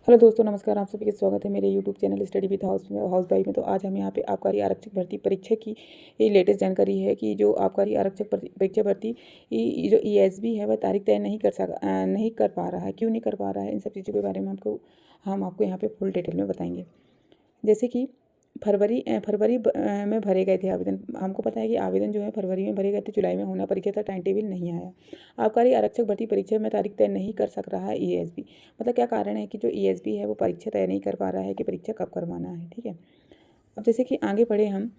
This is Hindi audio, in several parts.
हेलो दोस्तों, नमस्कार। आप सभी का स्वागत है मेरे YouTube channel study with house wife में। तो आज हम यहाँ पे आबकारी आरक्षक भर्ती परीक्षा की ये लेटेस्ट जानकारी है कि जो आबकारी आरक्षक परीक्षा भर्ती जो ईएसबी है वह तारीख तय नहीं कर पा रहा है। क्यों नहीं कर पा रहा है, इन सब चीज़ों के बारे में हम आपको यहाँ पे फुल डिटेल में बताएंगे। जैसे कि फरवरी में भरे गए थे आवेदन। हमको पता है कि आवेदन जो है फरवरी में भरे गए थे, जुलाई में होना परीक्षा था, टाइम टेबल नहीं आया। आबकारी आरक्षक भर्ती परीक्षा में तारीख तय नहीं कर सक रहा है ईएसबी। मतलब क्या कारण है कि जो ईएसबी है वो परीक्षा तय नहीं कर पा रहा है कि परीक्षा कब करवाना है। ठीक है, अब जैसे कि आगे बढ़े हम।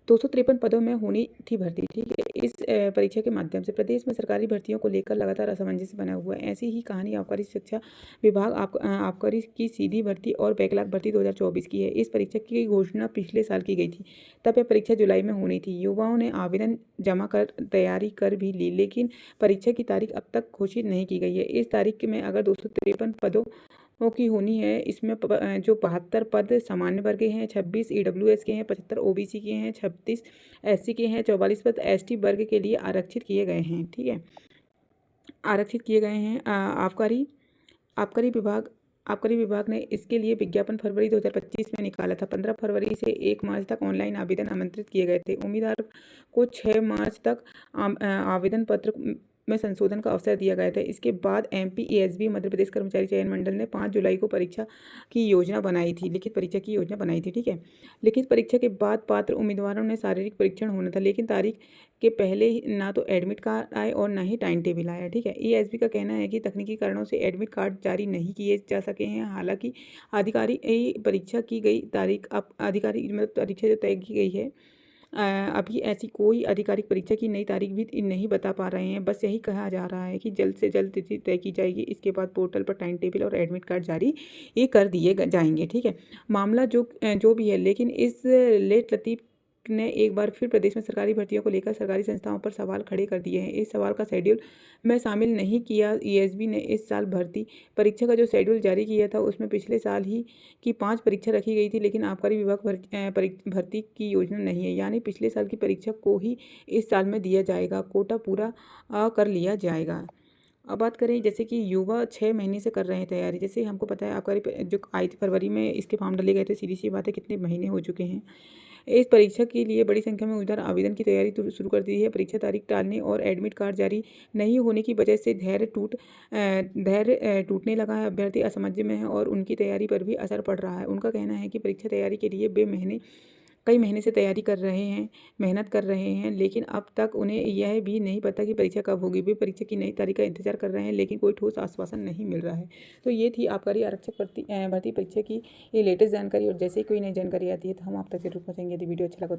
253 पदों में होनी थी भर्ती। ठीक है, इस परीक्षा के माध्यम से प्रदेश में सरकारी भर्तियों को लेकर लगातार असमंजस बना हुआ है। ऐसी ही कहानी आबकारी शिक्षा विभाग आबकारी की सीधी भर्ती और बैकलॉग भर्ती 2024 की है। इस परीक्षा की घोषणा पिछले साल की गई थी। तब यह परीक्षा जुलाई में होनी थी। युवाओं ने आवेदन जमा कर तैयारी कर भी ली, लेकिन परीक्षा की तारीख अब तक घोषित नहीं की गई है। इस तारीख में अगर 253 पदों की होनी है, इसमें जो 72 पद सामान्य वर्ग के हैं, 26 ईडब्ल्यूएस के हैं, 75 ओबीसी के हैं, 36 एससी के हैं, 44 पद एसटी वर्ग के लिए आरक्षित किए गए हैं। ठीक है, आरक्षित किए गए हैं। आबकारी विभाग ने इसके लिए विज्ञापन फरवरी 2025 में निकाला था। 15 फरवरी से 1 मार्च तक ऑनलाइन आवेदन आमंत्रित किए गए थे। उम्मीदवार को 6 मार्च तक आवेदन पत्र में संशोधन का अवसर दिया गया था। इसके बाद एमपी ईएसबी मध्य प्रदेश कर्मचारी चयन मंडल ने 5 जुलाई को परीक्षा की योजना बनाई थी, लिखित परीक्षा की योजना बनाई थी। ठीक है, लिखित परीक्षा के बाद पात्र उम्मीदवारों ने शारीरिक परीक्षण होना था, लेकिन तारीख के पहले ही ना तो एडमिट कार्ड आए और ना ही टाइम टेबल आया। ठीक है, ईएसबी का कहना है कि तकनीकी कारणों से एडमिट कार्ड जारी नहीं किए जा सके हैं। हालांकि आधिकारिक परीक्षा की गई तारीख अब आधिकारिक मतलब परीक्षा जो तय की गई है, अभी ऐसी कोई आधिकारिक परीक्षा की नई तारीख भी नहीं बता पा रहे हैं। बस यही कहा जा रहा है कि जल्द से जल्द तिथि तय की जाएगी। इसके बाद पोर्टल पर टाइम टेबल और एडमिट कार्ड जारी ये कर दिए जाएंगे। ठीक है, मामला जो भी है, लेकिन इस लेट लतीफ़ ने एक बार फिर प्रदेश में सरकारी भर्तियों को लेकर सरकारी संस्थाओं पर सवाल खड़े कर दिए हैं। इस सवाल का शेड्यूल में शामिल नहीं किया। ईएसबी ने इस साल भर्ती परीक्षा का जो शेड्यूल जारी किया था उसमें पिछले साल ही की 5 परीक्षा रखी गई थी, लेकिन आबकारी विभाग भर्ती की योजना नहीं है। यानी पिछले साल की परीक्षा को ही इस साल में दिया जाएगा, कोटा पूरा कर लिया जाएगा। अब बात करें जैसे कि युवा 6 महीने से कर रहे हैं तैयारी। जैसे हमको पता है आबकारी जो आई थी फरवरी में, इसके फॉर्म डाले गए थे। सीधी सी बात है, कितने महीने हो चुके हैं। इस परीक्षा के लिए बड़ी संख्या में उम्मीदवार आवेदन की तैयारी शुरू कर दी है। परीक्षा तारीख टालने और एडमिट कार्ड जारी नहीं होने की वजह से धैर्य टूटने लगा है। अभ्यर्थी असमंजस में है और उनकी तैयारी पर भी असर पड़ रहा है। उनका कहना है कि परीक्षा तैयारी के लिए कई महीने से तैयारी कर रहे हैं, मेहनत कर रहे हैं, लेकिन अब तक उन्हें यह भी नहीं पता कि परीक्षा कब होगी। वे परीक्षा की नई तारीख का इंतजार कर रहे हैं, लेकिन कोई ठोस आश्वासन नहीं मिल रहा है। तो ये थी आबकारी आरक्षक भर्ती परीक्षा की ये लेटेस्ट जानकारी। और जैसे ही कोई नई जानकारी आती है तो हम आप तक जरूर पहुँचाएंगे। यदि वीडियो अच्छा लगा तो